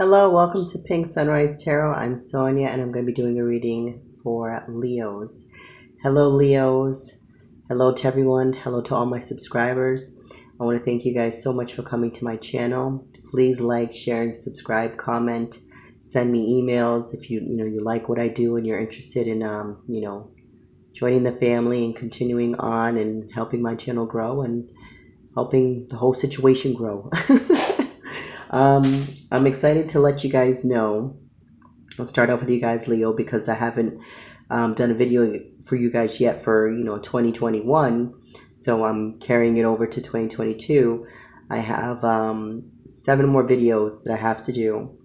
Hello, welcome to Pink Sunrise Tarot. I'm Sonia and I'm going to be doing a reading for Leos. Hello, Leos. Hello to everyone. Hello to all my subscribers. I want to thank you guys so much for coming to my channel. Please like, share, and subscribe, comment, send me emails if you like what I do and you're interested in joining the family and continuing on and helping my channel grow and helping the whole situation grow. I'm excited to let you guys know. I'll start off with you guys, Leo, because I haven't done a video for you guys yet for 2021, so I'm carrying it over to 2022. I have 7 more videos that I have to do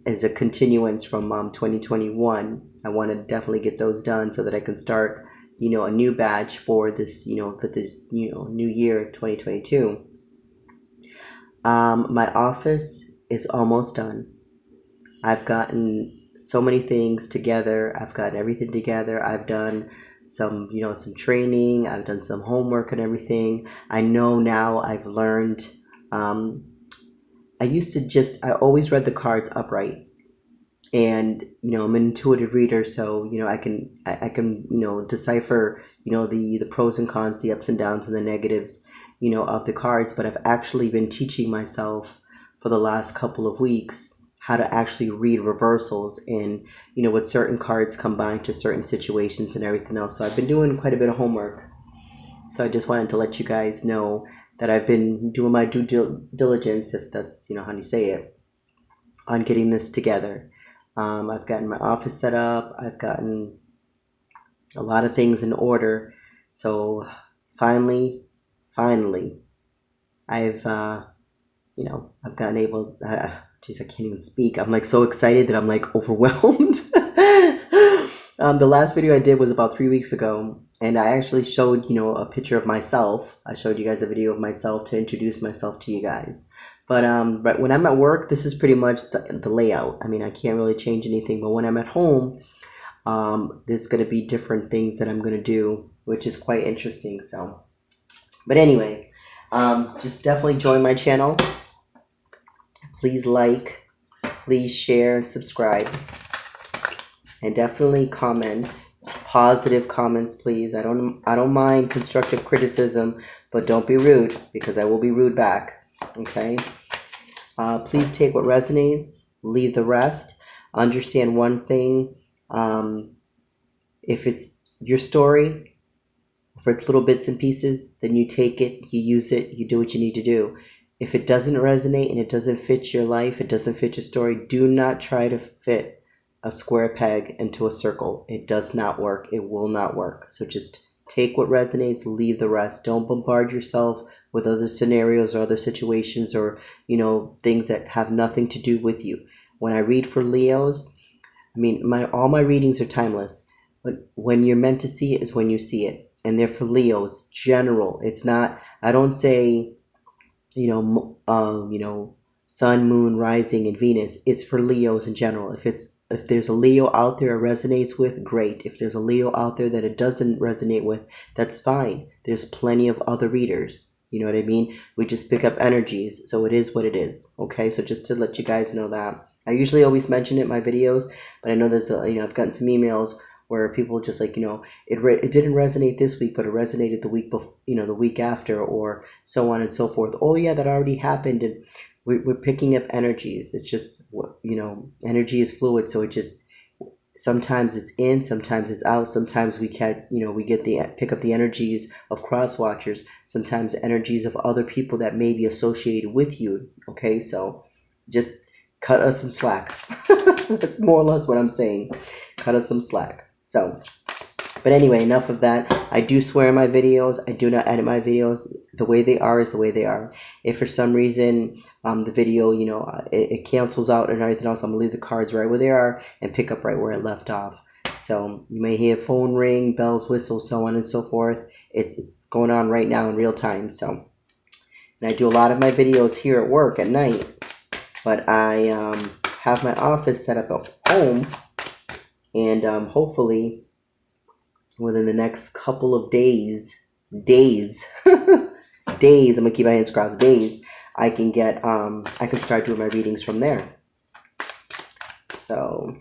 as a continuance from 2021. I want to definitely get those done so that I can start a new batch for this new year 2022. My office is almost done. I've gotten so many things together. I've gotten everything together. I've done some training. I've done some homework and everything. I know now I've learned. I always read the cards upright. And I'm an intuitive reader, so I can decipher the pros and cons, the ups and downs, and the negatives of the cards. But I've actually been teaching myself for the last couple of weeks how to actually read reversals and with certain cards combined to certain situations and everything else. So I've been doing quite a bit of homework. So I just wanted to let you guys know that I've been doing my due diligence, if that's how you say it, on getting this together. I've gotten my office set up. I've gotten a lot of things in order. So finally, I've gotten able. Geez, I can't even speak. I'm like so excited that I'm like overwhelmed. The last video I did was about 3 weeks ago, and I actually showed a picture of myself. I showed you guys a video of myself to introduce myself to you guys. But right when I'm at work, this is pretty much the layout. I mean, I can't really change anything. But when I'm at home, there's going to be different things that I'm going to do, which is quite interesting. So, but anyway, just definitely join my channel. Please like, please share and subscribe, and definitely comment. Positive comments, please. I don't mind constructive criticism, but don't be rude, because I will be rude back. Okay. Please take what resonates, leave the rest. Understand one thing. If it's your story, if it's little bits and pieces, then you take it, you use it, you do what you need to do. If it doesn't resonate and it doesn't fit your life, it doesn't fit your story, do not try to fit a square peg into a circle. It does not work. It will not work. So just take what resonates, leave the rest. Don't bombard yourself with other scenarios or other situations or, things that have nothing to do with you. When I read for Leos, I mean, all my readings are timeless. But when you're meant to see it is when you see it. And they're for Leos, general. It's not, I don't say, sun, moon, rising, and Venus. It's for Leos in general. If there's a Leo out there it resonates with, great. If there's a Leo out there that it doesn't resonate with, that's fine. There's plenty of other readers. You know what I mean? We just pick up energies. So it is what it is. Okay, so just to let you guys know that. I usually always mention it in my videos, but I know there's, I've gotten some emails where people just like, it didn't resonate this week, but it resonated the week before, the week after, or so on and so forth. Oh yeah, that already happened. And we're picking up energies. It's just, energy is fluid. So it just, sometimes it's in, sometimes it's out. Sometimes we pick up the energies of cross watchers, sometimes energies of other people that may be associated with you. Okay. So just cut us some slack. That's more or less what I'm saying. Cut us some slack. So, but anyway, enough of that. I do swear in my videos. I do not edit my videos. The way they are is the way they are. If for some reason the video, it cancels out and everything else, I'm going to leave the cards right where they are and pick up right where it left off. So you may hear phone ring, bells, whistles, so on and so forth. It's going on right now in real time. So, and I do a lot of my videos here at work at night. But I have my office set up at home. And hopefully within the next couple of days, I'm going to keep my hands crossed, days, I can get, I can start doing my readings from there. So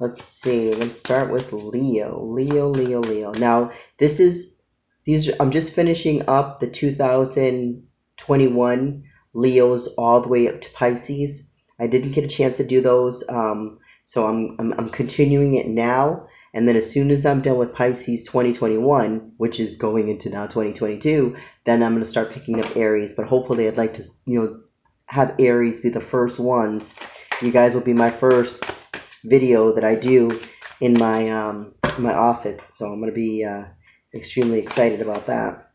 let's see. Let's start with Leo. Leo. Now, I'm just finishing up the 2021 Leos all the way up to Pisces. I didn't get a chance to do those, so I'm continuing it now. And then as soon as I'm done with Pisces 2021, which is going into now 2022, then I'm going to start picking up Aries. But hopefully I'd like to, have Aries be the first ones. You guys will be my first video that I do in my my office. So I'm going to be extremely excited about that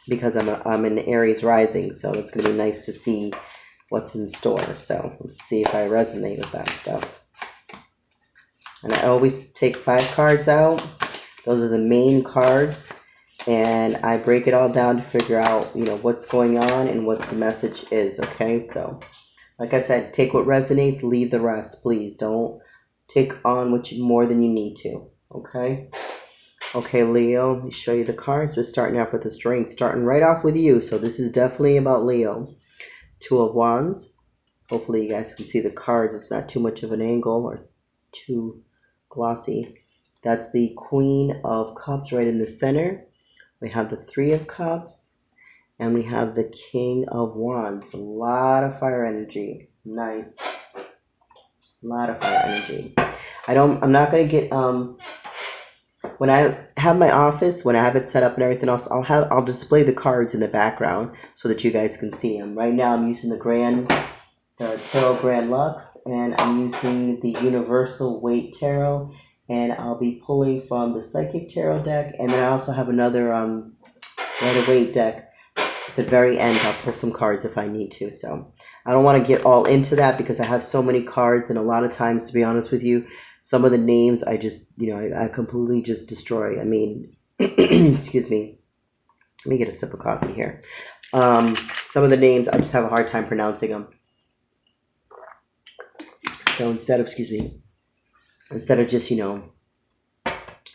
because I'm in Aries rising. So it's going to be nice to see what's in store. So let's see if I resonate with that stuff. And I always take 5 cards out. Those are the main cards. And I break it all down to figure out, what's going on and what the message is, okay? So, like I said, take what resonates, leave the rest, please. Don't take on more than you need to, okay? Okay, Leo, let me show you the cards. We're starting off with the strength, starting right off with you. So this is definitely about Leo. 2 of Wands. Hopefully you guys can see the cards. It's not too much of an angle or too glossy. That's the Queen of Cups right in the center. We have the 3 of Cups. And we have the King of Wands. A lot of fire energy. Nice. A lot of fire energy. I'm not going to get, when I have my office, when I have it set up and everything else, I'll display the cards in the background so that you guys can see them. Right now I'm using the Tarot Grand Lux, and I'm using the Universal Weight Tarot, and I'll be pulling from the Psychic Tarot deck, and then I also have another Rider-Waite deck. At the very end, I'll pull some cards if I need to. So I don't want to get all into that because I have so many cards, and a lot of times, to be honest with you, some of the names I just, I completely just destroy. I mean, excuse me. Let me get a sip of coffee here. Some of the names, I just have a hard time pronouncing them. So instead of just,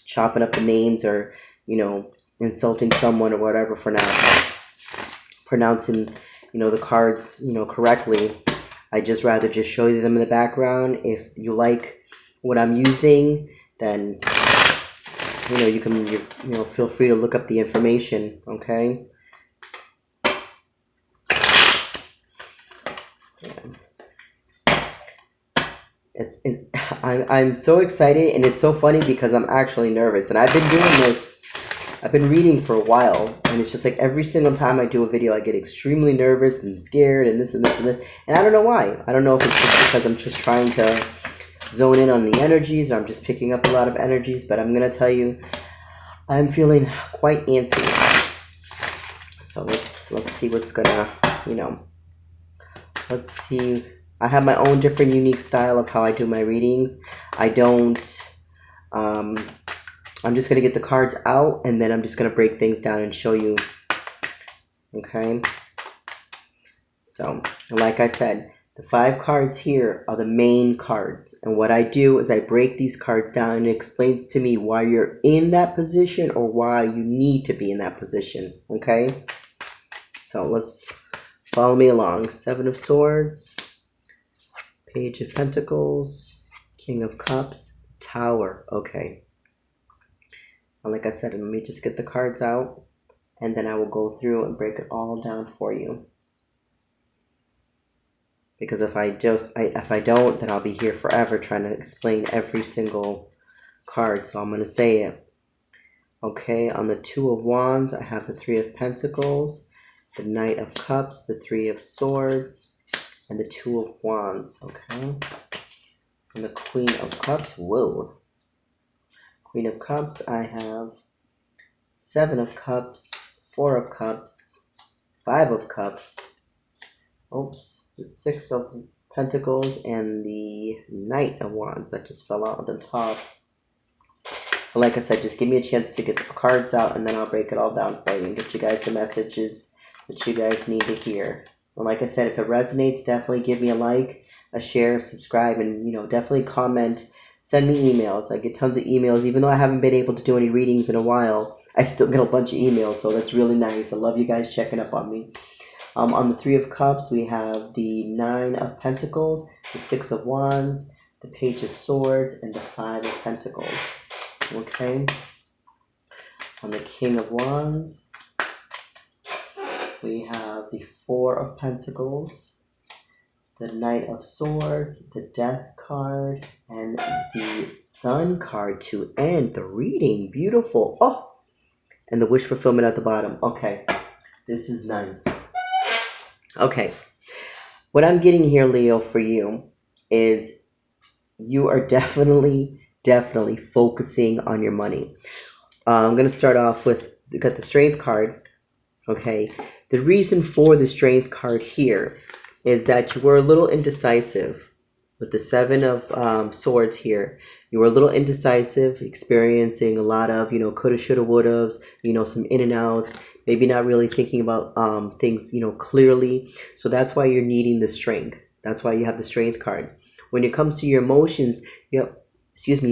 chopping up the names or, insulting someone or whatever for now, pronouncing, the cards, correctly, I just rather just show you them in the background. If you like what I'm using, then, you can, feel free to look up the information, okay? I'm so excited, and it's so funny because I'm actually nervous, and I've been reading for a while, and it's just like every single time I do a video I get extremely nervous and scared and this and this and this, and I don't know why. I don't know if it's just because I'm just trying to zone in on the energies, or I'm just picking up a lot of energies, but I'm gonna tell you, I'm feeling quite antsy. So let's see what's gonna, let's see. I have my own different unique style of how I do my readings. I'm just going to get the cards out, and then I'm just going to break things down and show you. Okay? So, like I said, the 5 cards here are the main cards. And what I do is I break these cards down, and it explains to me why you're in that position or why you need to be in that position. Okay? So, let's follow me along. 7 of Swords. Page of Pentacles, King of Cups, Tower. Okay. And like I said, let me just get the cards out, and then I will go through and break it all down for you. Because if I don't, then I'll be here forever trying to explain every single card. So I'm going to say it. Okay, on the 2 of Wands, I have the 3 of Pentacles, the Knight of Cups, the 3 of Swords, and the 2 of Wands, okay? And the Queen of Cups, whoa. Queen of Cups, I have 7 of Cups, 4 of Cups, 5 of Cups, oops, the 6 of Pentacles, and the Knight of Wands that just fell out on the top. So like I said, just give me a chance to get the cards out, and then I'll break it all down for you and get you guys the messages that you guys need to hear. And like I said, if it resonates, definitely give me a like, a share, subscribe, and, definitely comment. Send me emails. I get tons of emails. Even though I haven't been able to do any readings in a while, I still get a bunch of emails, so that's really nice. I love you guys checking up on me. On the Three of Cups, we have the Nine of Pentacles, the Six of Wands, the Page of Swords, and the Five of Pentacles. Okay. On the King of Wands, we have the Four of Pentacles, the Knight of Swords, the Death card, and the Sun card to end the reading. Beautiful. Oh, and the wish fulfillment at the bottom. Okay, this is nice. Okay, what I'm getting here, Leo, for you is you are definitely focusing on your money. I'm going to start off with, we got the Strength card. Okay, the reason for the Strength card here is that you were a little indecisive with the Seven of Swords here. You were a little indecisive, experiencing a lot of, coulda, shoulda, wouldas, some in and outs, maybe not really thinking about things, clearly. So that's why you're needing the Strength. That's why you have the Strength card. When it comes to your emotions, you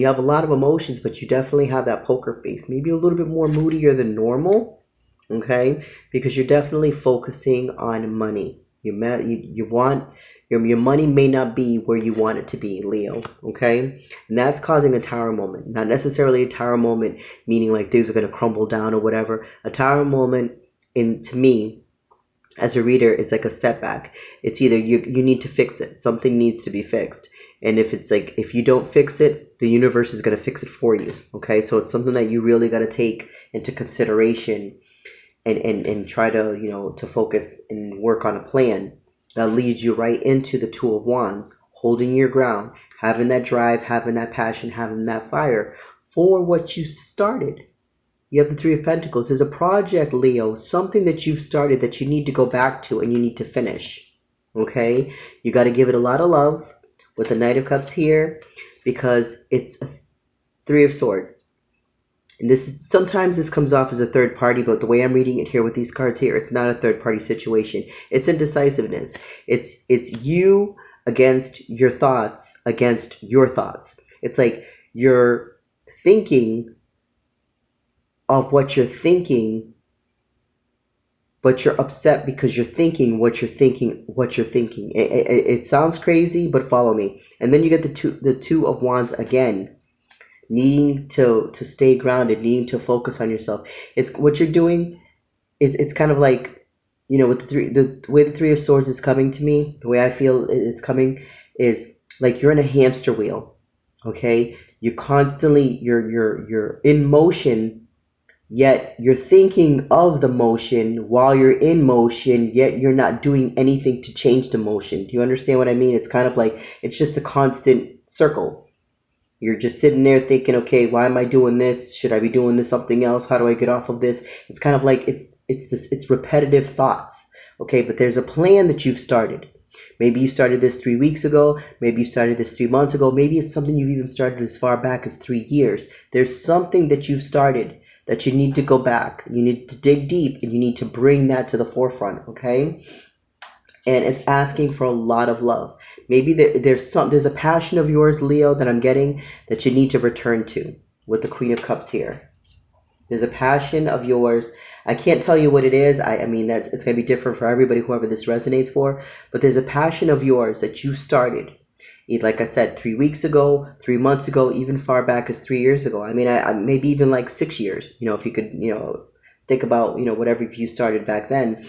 have a lot of emotions, but you definitely have that poker face. Maybe a little bit more moodier than normal, okay? Because you're definitely focusing on money. You want your money may not be where you want it to be, Leo, okay? And that's causing a tower moment. Not necessarily a tower moment meaning like things are going to crumble down or whatever. A tower moment, to me, as a reader, is like a setback. It's either you need to fix it. Something needs to be fixed. And if it's like, if you don't fix it, the universe is going to fix it for you, okay? So it's something that you really got to take into consideration and try to, to focus and work on a plan that leads you right into the Two of Wands, holding your ground, having that drive, having that passion, having that fire for what you've started. You have the Three of Pentacles. There's a project, Leo, something that you've started that you need to go back to and you need to finish, okay? You got to give it a lot of love with the Knight of Cups here because it's a Three of Swords. And sometimes this comes off as a third party, but the way I'm reading it here with these cards here, it's not a third party situation. It's indecisiveness. It's you against your thoughts, against your thoughts. It's like you're thinking of what you're thinking, but you're upset because you're thinking what you're thinking. It sounds crazy, but follow me. And then you get the Two of Wands again. Needing to stay grounded, needing to focus on yourself. It's what you're doing. It's kind of like, with the way the Three of Swords is coming to me, the way I feel it's coming is like you're in a hamster wheel. Okay, you constantly you're in motion, yet you're thinking of the motion while you're in motion, yet you're not doing anything to change the motion. Do you understand what I mean? It's kind of like it's just a constant circle. You're just sitting there thinking, okay, why am I doing this? Should I be doing this something else? How do I get off of this? It's kind of like it's repetitive thoughts. Okay, but there's a plan that you've started. Maybe you started this 3 weeks ago. Maybe you started this 3 months ago. Maybe it's something you've even started as far back as 3 years. There's something that you've started that you need to go back. You need to dig deep and you need to bring that to the forefront, okay? And it's asking for a lot of love. Maybe there's a passion of yours, Leo, that I'm getting that you need to return to with the Queen of Cups here. There's a passion of yours. I can't tell you what it is. I mean, it's going to be different for everybody, whoever this resonates for. But there's a passion of yours that you started. Like I said, 3 weeks ago, 3 months ago, even far back as 3 years ago. I mean, I maybe even like 6 years. If you could, think about, whatever you started back then.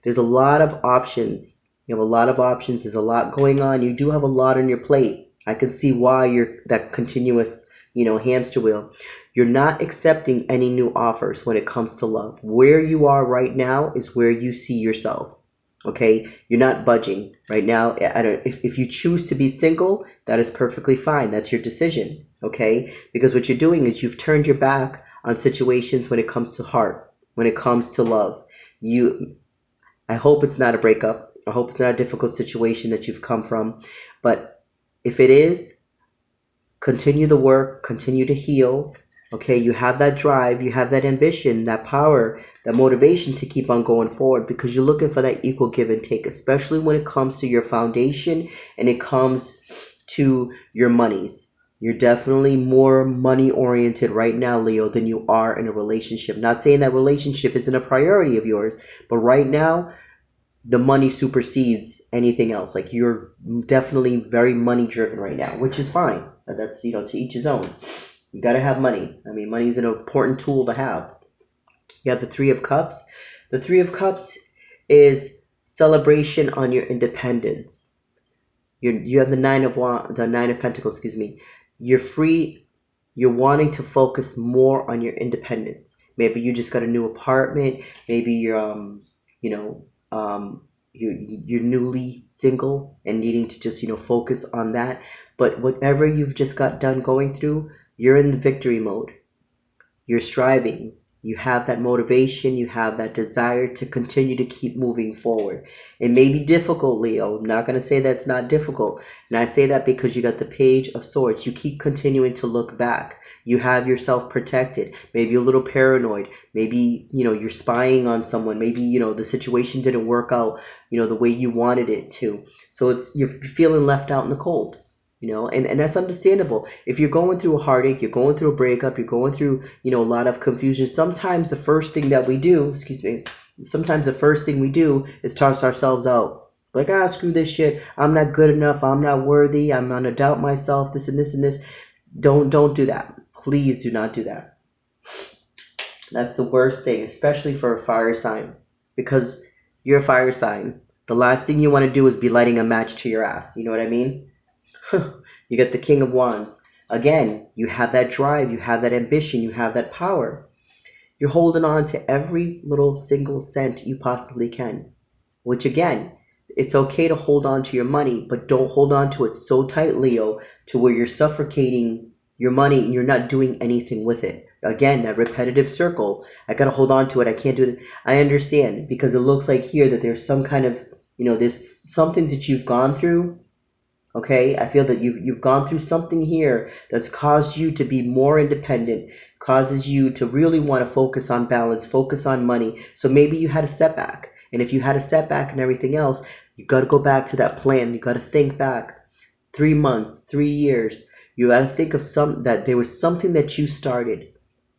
There's a lot of options. You have a lot of options. There's a lot going on. You do have a lot on your plate. I can see why you're that continuous, hamster wheel. You're not accepting any new offers when it comes to love. Where you are right now is where you see yourself. Okay? You're not budging right now. If you choose to be single, that is perfectly fine. That's your decision. Okay? Because what you're doing is you've turned your back on situations when it comes to heart, when it comes to love. I hope it's not a breakup. I hope it's not a difficult situation that you've come from. But if it is, continue the work, continue to heal. Okay, you have that drive, you have that ambition, that power, that motivation to keep on going forward because you're looking for that equal give and take, especially when it comes to your foundation and it comes to your monies. You're definitely more money oriented right now, Leo, than you are in a relationship. Not saying that relationship isn't a priority of yours, but right now, the money supersedes anything else. Like, you're definitely very money driven right now, which is fine. That's, to each his own. You got to have money. I mean, money is an important tool to have. You have the Three of Cups. The Three of Cups is celebration on your independence. You have the Nine of Pentacles, excuse me. You're free. You're wanting to focus more on your independence. Maybe you just got a new apartment. Maybe you're you're newly single and needing to just focus on that. But whatever you've just got done going through, you're in the victory mode. You're striving. You have that motivation. You have that desire to continue to keep moving forward. It may be difficult, Leo. I'm not going to say that's not difficult. And I say that because you got the Page of Swords. You keep continuing to look back. You have yourself protected. Maybe a little paranoid. Maybe, you're spying on someone. Maybe, the situation didn't work out, the way you wanted it to. So you're feeling left out in the cold. And that's understandable. If you're going through a heartache, you're going through a breakup, you're going through, a lot of confusion. Sometimes the first thing we do is toss ourselves out. Like, screw this shit. I'm not good enough. I'm not worthy. I'm gonna doubt myself. This and this and this. Don't do that. Please do not do that. That's the worst thing, especially for a fire sign, because you're a fire sign. The last thing you want to do is be lighting a match to your ass. You know what I mean? You get the King of Wands. Again, you have that drive, you have that ambition, you have that power. You're holding on to every little single cent you possibly can. Which, again, it's okay to hold on to your money, but don't hold on to it so tight, Leo, to where you're suffocating your money and you're not doing anything with it. Again, that repetitive circle. I gotta hold on to it. I can't do it. I understand, because it looks like here that there's some kind of, there's something that you've gone through. Okay, I feel that you've gone through something here that's caused you to be more independent, causes you to really want to focus on balance, focus on money. So maybe you had a setback. And if you had a setback and everything else, you got to go back to that plan. You got to think back 3 months, 3 years. You got to think of that there was something that you started,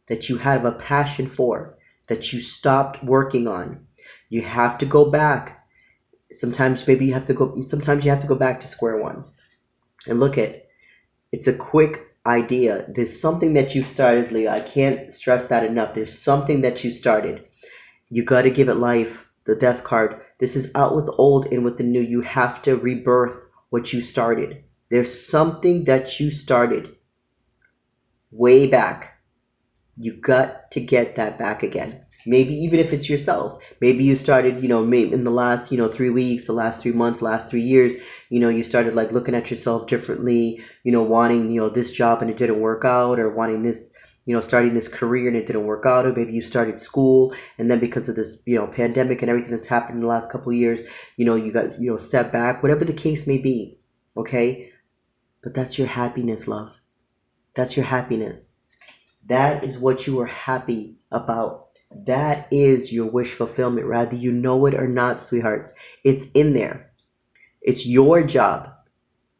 that you had a passion for, that you stopped working on. You have to go back. Sometimes you have to go back to square one and look at, it's a quick idea. There's something that you've started, Leo. I can't stress that enough. There's something that you started. You got to give it life. The Death card. This is out with the old, in with the new. You have to rebirth what you started. There's something that you started way back. You got to get that back again. Maybe even if it's yourself. Maybe you started, maybe in the last, 3 weeks, the last 3 months, last 3 years, you started like looking at yourself differently, wanting, this job and it didn't work out, or wanting this, starting this career and it didn't work out, or maybe you started school and then because of this, pandemic and everything that's happened in the last couple of years, you got, set back, whatever the case may be. Okay. But that's your happiness, love. That's your happiness. That is what you are happy about. That is your wish fulfillment, whether you know it or not, sweethearts. It's in there. It's your job.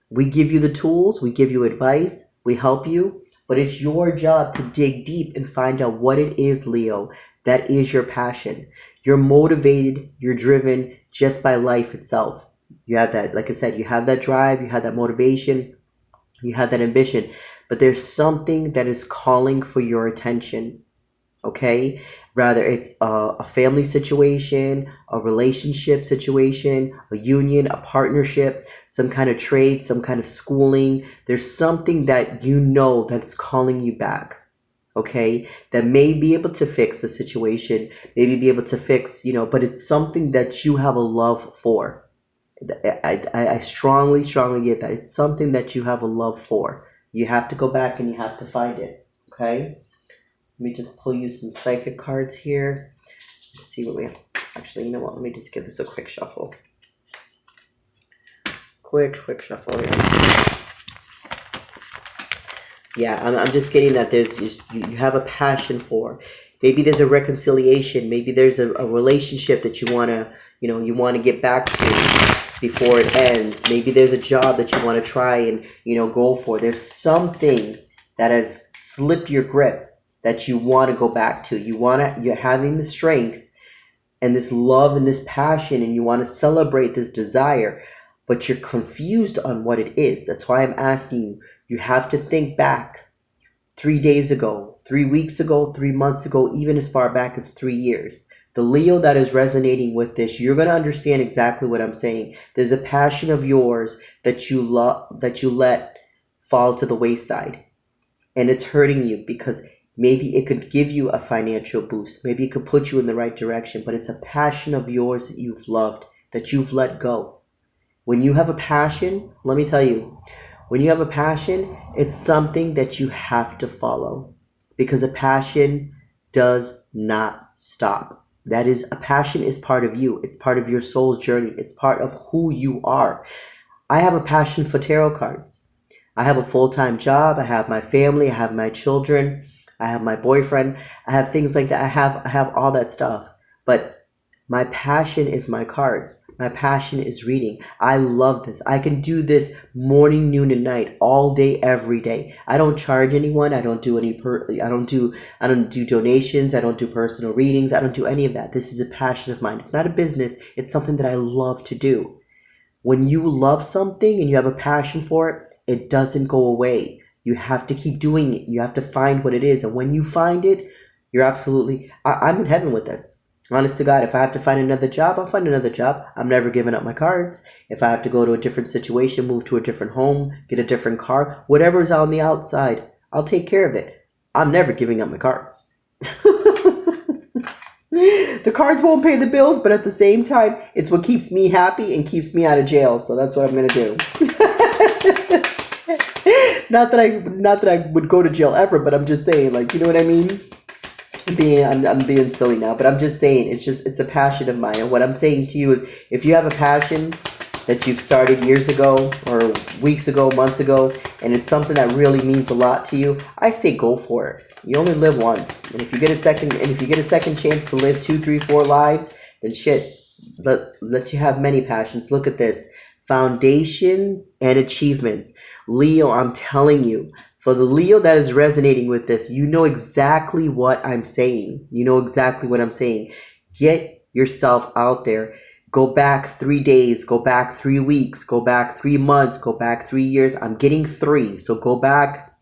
We give you the tools, we give you advice, we help you, but it's your job to dig deep and find out what it is, Leo, that is your passion. You're motivated, you're driven just by life itself. You have that, like I said, you have that drive, you have that motivation, you have that ambition, but there's something that is calling for your attention. Okay, rather it's a family situation, a relationship situation, a union, a partnership, some kind of trade, some kind of schooling. There's something that that's calling you back. Okay, that may be able to fix the situation, maybe be able to fix, but it's something that you have a love for. I strongly get that. It's something that you have a love for. You have to go back and you have to find it. Okay. Let me just pull you some psychic cards here. Let's see what we have. Actually, you know what? Let me just give this a quick shuffle. Quick shuffle here. Yeah, I'm just getting that you have a passion for. Maybe there's a reconciliation. Maybe there's a relationship that you want to, you want to get back to. before it ends. Maybe there's a job that you want to try and, go for. There's something that has slipped your grip that you want to go back to. You're having the strength and this love and this passion, and you want to celebrate this desire, but you're confused on what it is. That's why I'm asking you. You have to think back 3 days ago, 3 weeks ago, 3 months ago, even as far back as 3 years. The Leo that is resonating with this, you're going to understand exactly what I'm saying. There's a passion of yours that you let fall to the wayside, and it's hurting you because maybe it could give you a financial boost. Maybe it could put you in the right direction, but it's a passion of yours that you've loved, that you've let go. When you have a passion, let me tell you, when you have a passion, it's something that you have to follow, because a passion does not stop. A passion is part of you. It's part of your soul's journey. It's part of who you are. I have a passion for tarot cards. I have a full-time job. I have my family. I have my children. I have my boyfriend. I have things like that. I have all that stuff. But my passion is my cards. My passion is reading. I love this. I can do this morning, noon, and night, all day, every day. I don't charge anyone. I don't do I don't do donations. I don't do personal readings. I don't do any of that. This is a passion of mine. It's not a business. It's something that I love to do. When you love something and you have a passion for it, it doesn't go away. You have to keep doing it. You have to find what it is. And when you find it, you're absolutely... I'm in heaven with this. Honest to God, if I have to find another job, I'll find another job. I'm never giving up my cards. If I have to go to a different situation, move to a different home, get a different car, whatever's on the outside, I'll take care of it. I'm never giving up my cards. The cards won't pay the bills, but at the same time, it's what keeps me happy and keeps me out of jail. So that's what I'm going to do. Not that I would go to jail ever, but I'm just saying, like, you know what I mean? I'm being silly now, but I'm just saying it's a passion of mine. And what I'm saying to you is, if you have a passion that you've started years ago or weeks ago, months ago, and it's something that really means a lot to you, I say go for it. You only live once, and if you get a second chance to live 2, 3, 4 lives, then shit, let you have many passions. Look at this: foundation and achievements. Leo, I'm telling you. For the Leo that is resonating with this, you know exactly what I'm saying. You know exactly what I'm saying. Get yourself out there. Go back 3 days. Go back 3 weeks. Go back 3 months. Go back 3 years. I'm getting 3. So go back.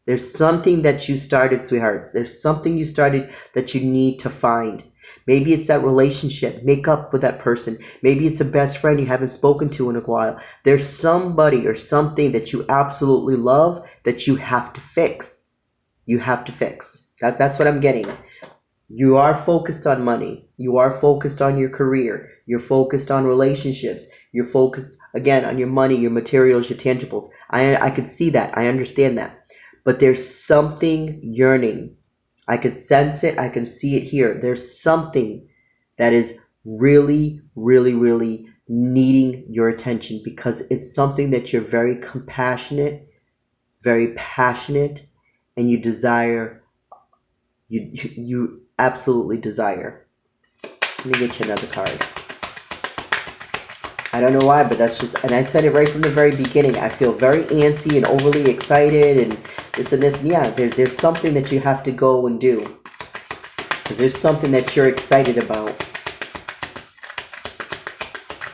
There's something that you started, sweethearts. There's something you started that you need to find. Maybe it's that relationship. Make up with that person. Maybe it's a best friend you haven't spoken to in a while. There's somebody or something that you absolutely love that you have to fix. You have to fix. That's what I'm getting. You are focused on money. You are focused on your career. You're focused on relationships. You're focused, again, on your money, your materials, your tangibles. I could see that. I understand that. But there's something yearning. I could sense it. I can see it here. There's something that is really, really, really needing your attention, because it's something that you're very compassionate, very passionate, and you desire. You absolutely desire. Let me get you another card. I don't know why, but that's just, and I said it right from the very beginning. I feel very antsy and overly excited and this and this. And yeah, there's something that you have to go and do, because there's something that you're excited about.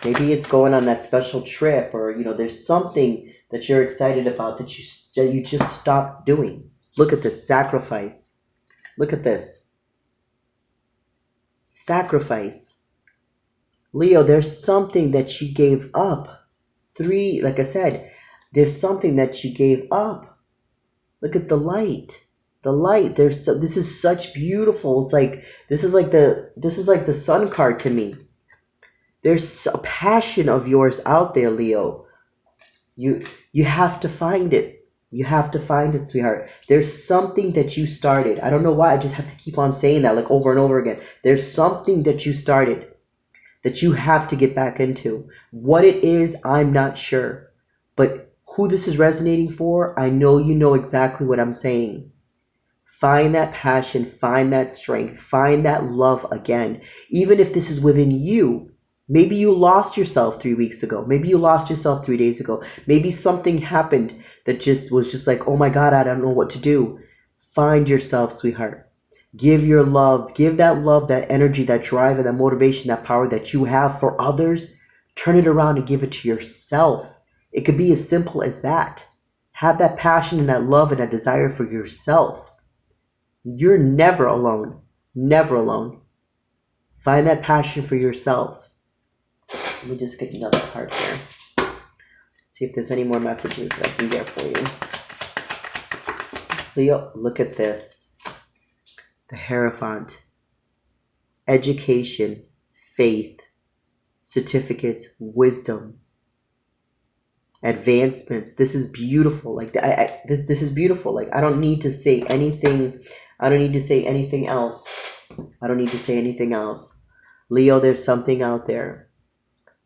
Maybe it's going on that special trip, or, there's something that you're excited about that you just stopped doing. Look at this, sacrifice. Look at this. Sacrifice. Leo, there's something that you gave up. 3, like I said, there's something that you gave up. Look at the light. The light. This is such beautiful. It's like this is like the sun card to me. There's a passion of yours out there, Leo. You have to find it. You have to find it, sweetheart. There's something that you started. I don't know why. I just have to keep on saying that, like, over and over again. There's something that you started that you have to get back into. What it is, I'm not sure. But who this is resonating for, I know you know exactly what I'm saying. Find that passion, find that strength, find that love again. Even if this is within you, Maybe you lost yourself 3 weeks ago. Maybe you lost yourself 3 days ago. Maybe something happened that just was just like, oh my God, I don't know what to do. Find yourself, sweetheart. Give your love, give that love, that energy, that drive, and that motivation, that power that you have for others. Turn it around and give it to yourself. It could be as simple as that. Have that passion and that love and that desire for yourself. You're never alone. Never alone. Find that passion for yourself. Let me just get another card here. See if there's any more messages that I can get for you. Leo, look at this. The Hierophant. Education, faith, certificates, wisdom, advancements. This is beautiful. Like this is beautiful. Like I don't need to say anything. I don't need to say anything else. I don't need to say anything else. Leo, there's something out there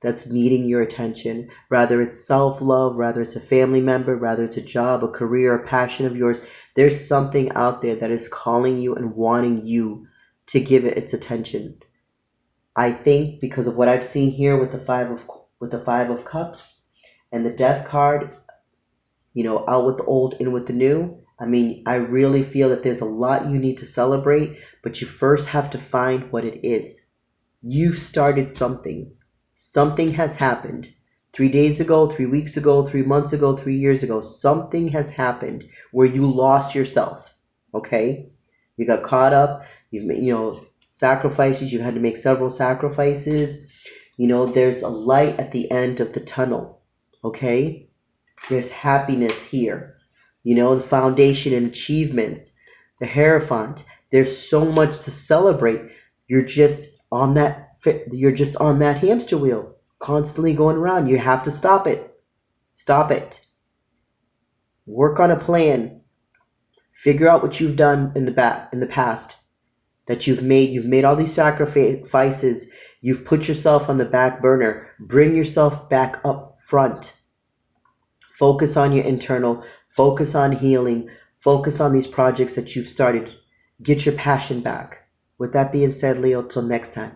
that's needing your attention. Rather it's self-love, rather it's a family member, rather it's a job, a career, a passion of yours. There's something out there that is calling you and wanting you to give it its attention. I think because of what I've seen here with the Five of Cups and the Death card, out with the old, in with the new. I mean, I really feel that there's a lot you need to celebrate, but you first have to find what it is. You've started something. Something has happened. 3 days ago, 3 weeks ago, 3 months ago, 3 years ago, something has happened where you lost yourself. Okay? You got caught up. You've made, sacrifices. You had to make several sacrifices. There's a light at the end of the tunnel. Okay? There's happiness here. The foundation and achievements. The Hierophant. There's so much to celebrate. You're just on that hamster wheel, constantly going around. You have to stop it. Stop it. Work on a plan. Figure out what you've done in the past that you've made all these sacrifices. You've put yourself on the back burner. Bring yourself back up front. Focus on your internal. Focus on healing. Focus on these projects that you've started. Get your passion back. With that being said, Leo, till next time.